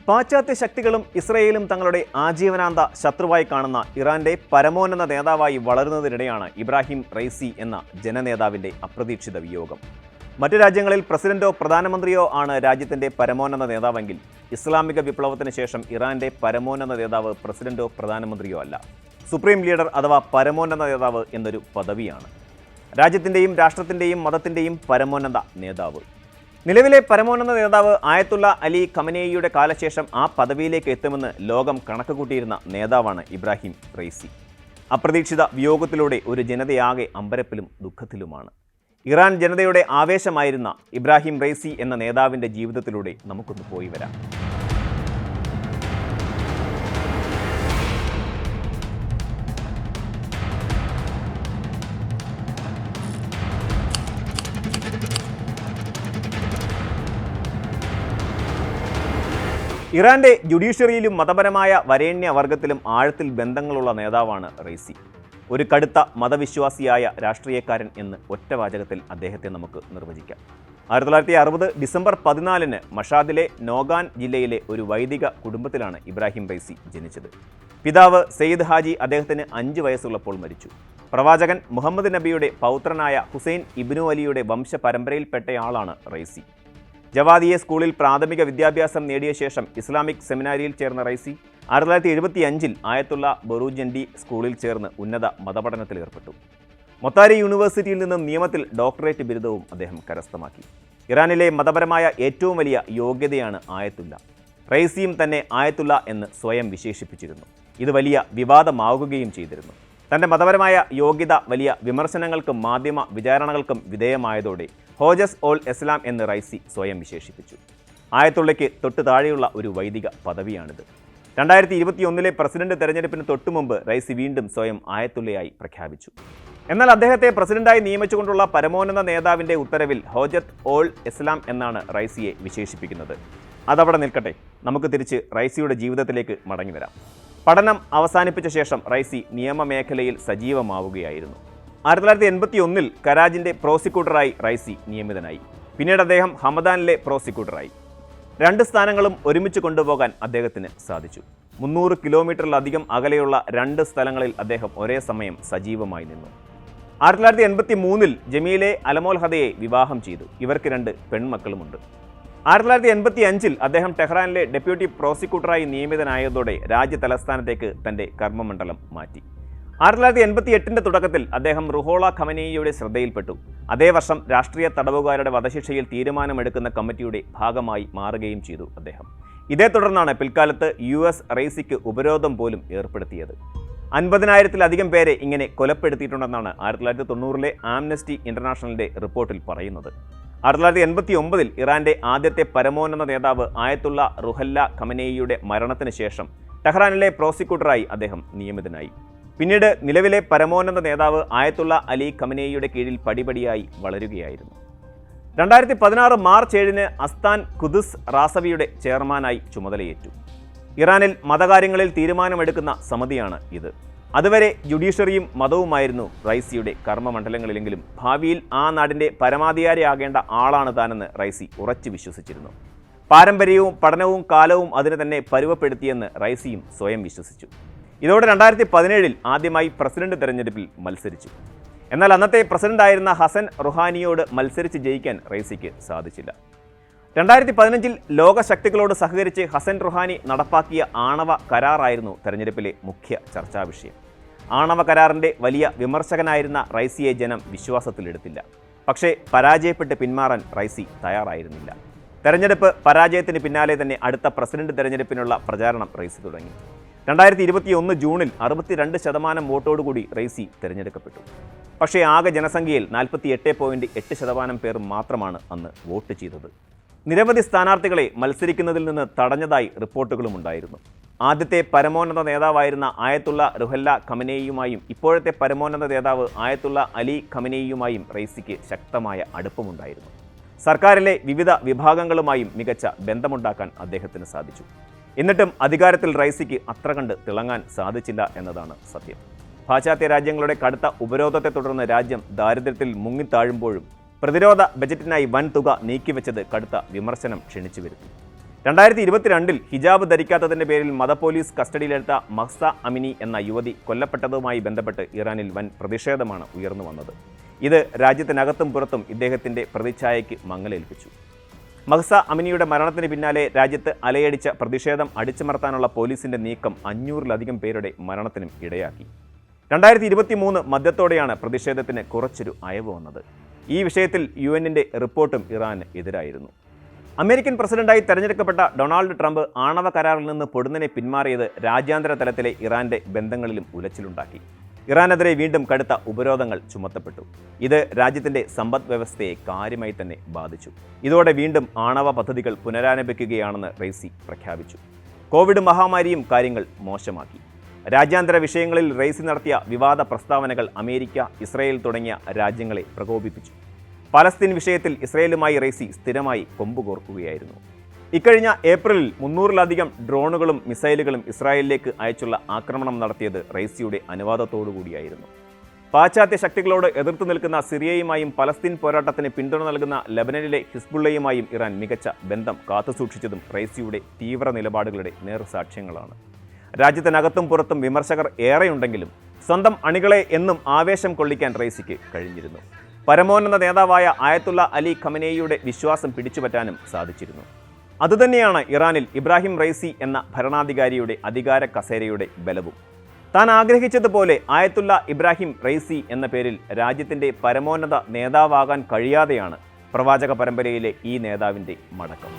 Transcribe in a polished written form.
പാശ്ചാത്യ ശക്തികളും ഇസ്രയേലും തങ്ങളുടെ ആജീവനാന്ത ശത്രുവായി കാണുന്ന ഇറാന്റെ പരമോന്നത നേതാവായി വളരുന്നതിനിടെയാണ് ഇബ്രാഹിം റൈസി എന്ന ജനനേതാവിന്റെ അപ്രതീക്ഷിത വിയോഗം. മറ്റു രാജ്യങ്ങളിൽ പ്രസിഡന്റോ പ്രധാനമന്ത്രിയോ ആണ് രാജ്യത്തിന്റെ പരമോന്നത നേതാവെങ്കിൽ ഇസ്ലാമിക വിപ്ലവത്തിന് ശേഷം ഇറാന്റെ പരമോന്നത നേതാവ് പ്രസിഡന്റോ പ്രധാനമന്ത്രിയോ അല്ല, സുപ്രീം ലീഡർ അഥവാ പരമോന്നത നേതാവ് എന്നൊരു പദവിയാണ്. രാജ്യത്തിന്റെയും രാഷ്ട്രത്തിന്റെയും മതത്തിന്റെയും പരമോന്നത നേതാവ്. നിലവിലെ പരമോന്നത നേതാവ് ആയത്തുള്ള അലി ഖമനേയിയുടെ കാലശേഷം ആ പദവിയിലേക്ക് എത്തുമെന്ന് ലോകം കണക്കുകൂട്ടിയിരുന്ന നേതാവാണ് ഇബ്രാഹിം റൈസി. അപ്രതീക്ഷിത വിയോഗത്തിലൂടെ ഒരു ജനതയാകെ അമ്പരപ്പിലും ദുഃഖത്തിലുമാണ്. ഇറാൻ ജനതയുടെ ആവേശമായിരുന്ന ഇബ്രാഹിം റൈസി എന്ന നേതാവിൻ്റെ ജീവിതത്തിലൂടെ നമുക്കൊന്ന് പോയി വരാം. ഇറാന്റെ ജുഡീഷ്യറിയിലും മതപരമായ വരേണ്യ വർഗത്തിലും ആഴത്തിൽ ബന്ധങ്ങളുള്ള നേതാവാണ് റൈസി. ഒരു കടുത്ത മതവിശ്വാസിയായ രാഷ്ട്രീയക്കാരൻ എന്ന് ഒറ്റവാചകത്തിൽ അദ്ദേഹത്തെ നമുക്ക് നിർവചിക്കാം. 1960 ഡിസംബർ 14 മഷാദിലെ നോഗാൻ ജില്ലയിലെ ഒരു വൈദിക കുടുംബത്തിലാണ് ഇബ്രാഹിം റൈസി ജനിച്ചത്. പിതാവ് സെയ്ദ് ഹാജി അദ്ദേഹത്തിന് 5 വയസ്സുള്ളപ്പോൾ മരിച്ചു. പ്രവാചകൻ മുഹമ്മദ് നബിയുടെ പൗത്രനായ ഹുസൈൻ ഇബ്നു അലിയുടെ വംശപരമ്പരയിൽപ്പെട്ടയാളാണ് റൈസി. ജവാദിയെ സ്കൂളിൽ പ്രാഥമിക വിദ്യാഭ്യാസം നേടിയ ശേഷം ഇസ്ലാമിക് സെമിനാരിയിൽ ചേർന്ന റൈസി 1975 ആയത്തുള്ള ബറൂജൻഡി സ്കൂളിൽ ചേർന്ന് ഉന്നത മതപഠനത്തിൽ ഏർപ്പെട്ടു. മൊത്താരി യൂണിവേഴ്സിറ്റിയിൽ നിന്ന് നിയമത്തിൽ ഡോക്ടറേറ്റ് ബിരുദവും അദ്ദേഹം കരസ്ഥമാക്കി. ഇറാനിലെ മതപരമായ ഏറ്റവും വലിയ യോഗ്യതയാണ് ആയത്തുള്ള. റൈസിയും തന്നെ ആയത്തുള്ള എന്ന് സ്വയം വിശേഷിപ്പിച്ചിരുന്നു. ഇത് വലിയ വിവാദമാവുകയും ചെയ്തിരുന്നു. തൻ്റെ മതപരമായ യോഗ്യത വലിയ വിമർശനങ്ങൾക്കും മാധ്യമ വിചാരണകൾക്കും വിധേയമായതോടെ ഹോജസ് ഓൾ ഇസ്ലാം എന്ന് റൈസി സ്വയം വിശേഷിപ്പിച്ചു. ആയത്തുള്ളയ്ക്ക് തൊട്ടു താഴെയുള്ള ഒരു വൈദിക പദവിയാണിത്. 2021 പ്രസിഡന്റ് തെരഞ്ഞെടുപ്പിന് തൊട്ടുമുമ്പ് റൈസി വീണ്ടും സ്വയം ആയത്തുള്ളയായി പ്രഖ്യാപിച്ചു. എന്നാൽ അദ്ദേഹത്തെ പ്രസിഡന്റായി നിയമിച്ചുകൊണ്ടുള്ള പരമോന്നത നേതാവിൻ്റെ ഉത്തരവിൽ ഹോജത്ത് ഓൾ ഇസ്ലാം എന്നാണ് റൈസിയെ വിശേഷിപ്പിക്കുന്നത്. അതവിടെ നിൽക്കട്ടെ, നമുക്ക് തിരിച്ച് റൈസിയുടെ ജീവിതത്തിലേക്ക് മടങ്ങിവരാം. പഠനം അവസാനിപ്പിച്ച ശേഷം റൈസി നിയമമേഖലയിൽ സജീവമാവുകയായിരുന്നു. 1981 കരാജിൻ്റെ പ്രോസിക്യൂട്ടറായി റൈസി നിയമിതനായി. പിന്നീട് അദ്ദേഹം ഹമദാനിലെ പ്രോസിക്യൂട്ടറായി. 2 സ്ഥാനങ്ങളും ഒരുമിച്ച് കൊണ്ടുപോകാൻ അദ്ദേഹത്തിന് സാധിച്ചു. 300 കിലോമീറ്ററിലധികം അകലെയുള്ള 2 സ്ഥലങ്ങളിൽ അദ്ദേഹം ഒരേ സമയം സജീവമായി നിന്നു. 1983 ജമീലെ അലമോൽഹദയെ വിവാഹം ചെയ്തു. ഇവർക്ക് 2 പെൺമക്കളുമുണ്ട്. 1985 അദ്ദേഹം ടെഹ്റാനിലെ ഡെപ്യൂട്ടി പ്രോസിക്യൂട്ടറായി നിയമിതനായതോടെ രാജ്യ തലസ്ഥാനത്തേക്ക് തൻ്റെ കർമ്മമണ്ഡലം മാറ്റി. 1988 തുടക്കത്തിൽ അദ്ദേഹം റുഹോള ഖമനേയിയുടെ ശ്രദ്ധയിൽപ്പെട്ടു. അതേ വർഷം രാഷ്ട്രീയ തടവുകാരുടെ വധശിക്ഷയിൽ തീരുമാനമെടുക്കുന്ന കമ്മിറ്റിയുടെ ഭാഗമായി മാറുകയും ചെയ്തു അദ്ദേഹം. ഇതേ തുടർന്നാണ് പിൽക്കാലത്ത് US റൈസിക്ക് ഉപരോധം പോലും ഏർപ്പെടുത്തിയത്. 50,000-ലധികം പേരെ ഇങ്ങനെ കൊലപ്പെടുത്തിയിട്ടുണ്ടെന്നാണ് 1990 ആംനസ്റ്റി ഇന്റർനാഷണലിന്റെ റിപ്പോർട്ടിൽ പറയുന്നത്. 1989 ഇറാന്റെ ആദ്യത്തെ പരമോന്നത നേതാവ് ആയത്തുള്ള റുഹല്ല ഖമനേയിയുടെ മരണത്തിന് ശേഷം ടെഹ്റാനിലെ പ്രോസിക്യൂട്ടറായി അദ്ദേഹം നിയമിതനായി. പിന്നീട് നിലവിലെ പരമോന്നത നേതാവ് ആയത്തുള്ള അലി ഖമനേയിയുടെ കീഴിൽ പടിപടിയായി വളരുകയായിരുന്നു. 2016 മാർച്ച് 7 അസ്താൻ ഖുദ്സ് റാസവിയുടെ ചെയർമാനായി ചുമതലയേറ്റു. ഇറാനിൽ മതകാര്യങ്ങളിൽ തീരുമാനമെടുക്കുന്ന സമിതിയാണ് ഇത്. അതുവരെ ജുഡീഷ്യറിയും മതവുമായിരുന്നു റൈസിയുടെ കർമ്മമണ്ഡലങ്ങളിലെങ്കിലും ഭാവിയിൽ ആ നാടിൻ്റെ പരമാധികാരിയാകേണ്ട ആളാണ് താനെന്ന് റൈസി ഉറച്ചു വിശ്വസിച്ചിരുന്നു. പാരമ്പര്യവും പഠനവും കാലവും അതിനെ തന്നെ പരുവപ്പെടുത്തിയെന്ന് റൈസിയും സ്വയം വിശ്വസിച്ചു. ഇതോടെ 2017 ആദ്യമായി പ്രസിഡന്റ് തെരഞ്ഞെടുപ്പിൽ മത്സരിച്ചു. എന്നാൽ അന്നത്തെ പ്രസിഡന്റായിരുന്ന ഹസൻ റുഹാനിയോട് മത്സരിച്ച് ജയിക്കാൻ റൈസിക്ക് സാധിച്ചില്ല. 2015 ലോകശക്തികളോട് സഹകരിച്ച് ഹസൻ റുഹാനി നടപ്പാക്കിയ ആണവ കരാറായിരുന്നു തെരഞ്ഞെടുപ്പിലെ മുഖ്യ ചർച്ചാ വിഷയം. ആണവ കരാറിൻ്റെ വലിയ വിമർശകനായിരുന്ന റൈസിയെ ജനം വിശ്വാസത്തിലെടുത്തില്ല. പക്ഷേ പരാജയപ്പെട്ട് പിന്മാറാൻ റൈസി തയ്യാറായിരുന്നില്ല. തെരഞ്ഞെടുപ്പ് പരാജയത്തിന് പിന്നാലെ തന്നെ അടുത്ത പ്രസിഡന്റ് തെരഞ്ഞെടുപ്പിനുള്ള പ്രചാരണം റൈസി തുടങ്ങി. 2021 ജൂണിൽ 62% വോട്ടോടുകൂടി റൈസി തിരഞ്ഞെടുക്കപ്പെട്ടു. പക്ഷേ ആകെ ജനസംഖ്യയിൽ 48.8% പേർ മാത്രമാണ് അന്ന് വോട്ട് ചെയ്തത്. നിരവധി സ്ഥാനാർത്ഥികളെ മത്സരിക്കുന്നതിൽ നിന്ന് തടഞ്ഞതായി റിപ്പോർട്ടുകളുമുണ്ടായിരുന്നു. ആദ്യത്തെ പരമോന്നത നേതാവായിരുന്ന ആയത്തുള്ള റുഹല്ല ഖമനേയിയുമായും ഇപ്പോഴത്തെ പരമോന്നത നേതാവ് ആയത്തുള്ള അലി ഖമനേയിയുമായും റൈസിക്ക് ശക്തമായ അടുപ്പമുണ്ടായിരുന്നു. സർക്കാരിലെ വിവിധ വിഭാഗങ്ങളുമായും മികച്ച ബന്ധമുണ്ടാക്കാൻ അദ്ദേഹത്തിന് സാധിച്ചു. എന്നിട്ടും അധികാരത്തിൽ റൈസിക്ക് അത്ര കണ്ട് തിളങ്ങാൻ സാധിച്ചില്ല എന്നതാണ് സത്യം. പാശ്ചാത്യ രാജ്യങ്ങളുടെ കടുത്ത ഉപരോധത്തെ തുടർന്ന് രാജ്യം ദാരിദ്ര്യത്തിൽ മുങ്ങിത്താഴുമ്പോഴും പ്രതിരോധ ബജറ്റിനായി വൻ തുക നീക്കിവെച്ചത് കടുത്ത വിമർശനം ക്ഷണിച്ചു വരുത്തി. 2022 ഹിജാബ് ധരിക്കാത്തതിൻ്റെ പേരിൽ മതപോലീസ് കസ്റ്റഡിയിലെടുത്ത മഹ്സ അമിനി എന്ന യുവതി കൊല്ലപ്പെട്ടതുമായി ബന്ധപ്പെട്ട് ഇറാനിൽ വൻ പ്രതിഷേധമാണ് ഉയർന്നു വന്നത്. ഇത് രാജ്യത്തിനകത്തും പുറത്തും ഇദ്ദേഹത്തിൻ്റെ പ്രതിച്ഛായയ്ക്ക് മങ്ങലേൽപ്പിച്ചു. മഹ്സ അമിനിയുടെ മരണത്തിന് പിന്നാലെ രാജ്യത്ത് അലയടിച്ച പ്രതിഷേധം അടിച്ചമർത്താനുള്ള പോലീസിൻ്റെ നീക്കം 500-ലധികം പേരുടെ മരണത്തിനും ഇടയാക്കി. 2023 മധ്യത്തോടെയാണ് പ്രതിഷേധത്തിന് കുറച്ചൊരു അയവ് വന്നത്. ഈ വിഷയത്തിൽ UN-ന്റെ റിപ്പോർട്ടും ഇറാന് എതിരായിരുന്നു. അമേരിക്കൻ പ്രസിഡന്റായി തെരഞ്ഞെടുക്കപ്പെട്ട ഡൊണാൾഡ് ട്രംപ് ആണവ കരാറിൽ നിന്ന് പൊടുന്നനെ പിന്മാറിയത് രാജ്യാന്തര തലത്തിലെ ഇറാന്റെ ബന്ധങ്ങളിലും ഉലച്ചിലുണ്ടാക്കി. ഇറാനെതിരെ വീണ്ടും കടുത്ത ഉപരോധങ്ങൾ ചുമത്തപ്പെട്ടു. ഇത് രാജ്യത്തിൻ്റെ സമ്പദ് വ്യവസ്ഥയെ കാര്യമായി തന്നെ ബാധിച്ചു. ഇതോടെ വീണ്ടും ആണവ പദ്ധതികൾ പുനരാരംഭിക്കുകയാണെന്ന് റെയ്സി പ്രഖ്യാപിച്ചു. കോവിഡ് മഹാമാരിയും കാര്യങ്ങൾ മോശമാക്കി. രാജ്യാന്തര വിഷയങ്ങളിൽ റെയ്സി നടത്തിയ വിവാദ പ്രസ്താവനകൾ അമേരിക്ക, ഇസ്രയേൽ തുടങ്ങിയ രാജ്യങ്ങളെ പ്രകോപിപ്പിച്ചു. പലസ്തീൻ വിഷയത്തിൽ ഇസ്രയേലുമായി റെയ്സി സ്ഥിരമായി കൊമ്പുകോർക്കുകയായിരുന്നു. ഇക്കഴിഞ്ഞ ഏപ്രിലിൽ 300-ലധികം ഡ്രോണുകളും മിസൈലുകളും ഇസ്രായേലിലേക്ക് അയച്ചുള്ള ആക്രമണം നടത്തിയത് റെയ്സിയുടെ അനുവാദത്തോടുകൂടിയായിരുന്നു. പാശ്ചാത്യ ശക്തികളോട് എതിർത്തു നിൽക്കുന്ന സിറിയയുമായും പലസ്തീൻ പോരാട്ടത്തിന് പിന്തുണ നൽകുന്ന ലബനനിലെ ഹിസ്ബുള്ളയുമായും ഇറാൻ മികച്ച ബന്ധം കാത്തുസൂക്ഷിച്ചതും റെയ്സിയുടെ തീവ്ര നിലപാടുകളുടെ നേർസാക്ഷ്യങ്ങളാണ്. രാജ്യത്തിനകത്തും പുറത്തും വിമർശകർ ഏറെയുണ്ടെങ്കിലും സ്വന്തം അണികളെ എന്നും ആവേശം കൊള്ളിക്കാൻ റെയ്സിക്ക് കഴിഞ്ഞിരുന്നു. പരമോന്നത നേതാവായ ആയത്തുള്ള അലി ഖമനേയിയുടെ വിശ്വാസം പിടിച്ചുപറ്റാനും സാധിച്ചിരുന്നു. അതുതന്നെയാണ് ഇറാനിൽ ഇബ്രാഹിം റെയ്സി എന്ന ഭരണാധികാരിയുടെ അധികാര കസേരയുടെ ബലവും. താൻ ആഗ്രഹിച്ചതുപോലെ ആയത്തുള്ള ഇബ്രാഹിം റെയ്സി എന്ന പേരിൽ രാജ്യത്തിൻ്റെ പരമോന്നത നേതാവാകാൻ കഴിയാതെയാണ് പ്രവാചക പരമ്പരയിലെ ഈ നേതാവിൻ്റെ മടക്കം.